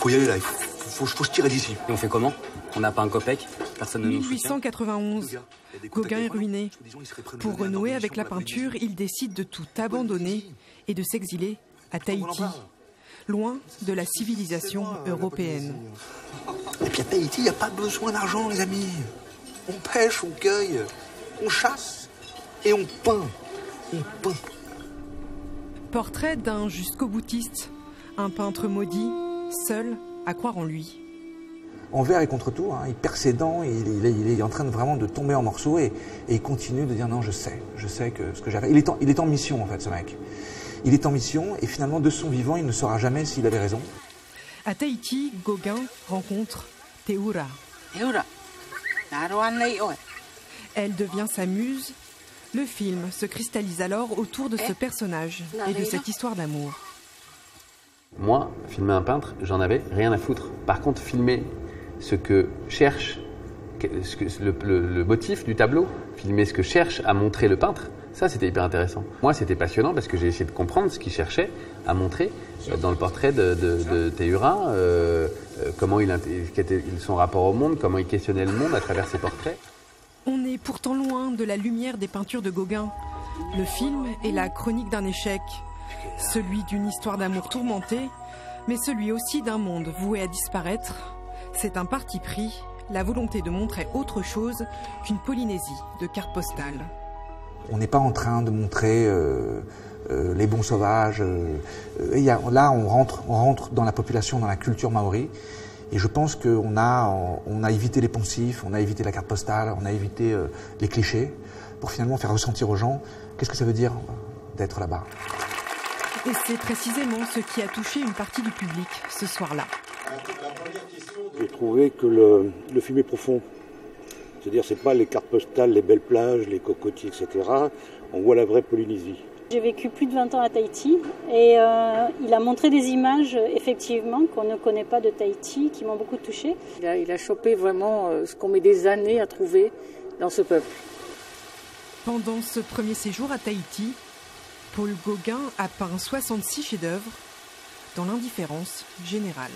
Faut y aller là, faut se tirer d'ici. Et on fait comment? On n'a pas un copec, personne ne nous soutient. 1891, Gauguin est ruiné. Pour renouer avec la peinture, il décide de tout abandonner et de s'exiler à Tahiti, loin de la civilisation européenne. Et puis à Tahiti, il n'y a pas besoin d'argent, les amis. On pêche, on cueille, on chasse et on peint. On peint. Portrait d'un jusqu'au-boutiste, un peintre maudit, seul à croire en lui. Envers et contre tout, hein, il perd ses dents, il est en train de vraiment de tomber en morceaux et il continue de dire non, je sais que ce que j'avais. Il est en mission en fait, ce mec. Il est en mission et finalement de son vivant, il ne saura jamais s'il avait raison. À Tahiti, Gauguin rencontre Teura. Elle devient sa muse. Le film se cristallise alors autour de ce personnage et de cette histoire d'amour. Moi, filmer un peintre, j'en avais rien à foutre. Par contre, filmer ce que cherche, le motif du tableau, filmer ce que cherche à montrer le peintre, ça c'était hyper intéressant. Moi c'était passionnant parce que j'ai essayé de comprendre ce qu'il cherchait à montrer dans le portrait de Teura, comment quel était son rapport au monde, comment il questionnait le monde à travers ses portraits. On est pourtant loin de la lumière des peintures de Gauguin. Le film est la chronique d'un échec, celui d'une histoire d'amour tourmentée, mais celui aussi d'un monde voué à disparaître. C'est un parti pris, la volonté de montrer autre chose qu'une Polynésie de cartes postales. On n'est pas en train de montrer les bons sauvages. Là, on rentre dans la population, dans la culture maori. Et je pense qu'on a évité les poncifs, on a évité la carte postale, on a évité les clichés pour finalement faire ressentir aux gens qu'est-ce que ça veut dire d'être là-bas. Et c'est précisément ce qui a touché une partie du public ce soir-là. J'ai trouvé que le film est profond. C'est-à-dire, c'est pas les cartes postales, les belles plages, les cocotiers, etc. On voit la vraie Polynésie. J'ai vécu plus de 20 ans à Tahiti et il a montré des images, effectivement, qu'on ne connaît pas de Tahiti, qui m'ont beaucoup touchée. Il a chopé vraiment ce qu'on met des années à trouver dans ce peuple. Pendant ce premier séjour à Tahiti, Paul Gauguin a peint 66 chefs-d'œuvre dans l'indifférence générale.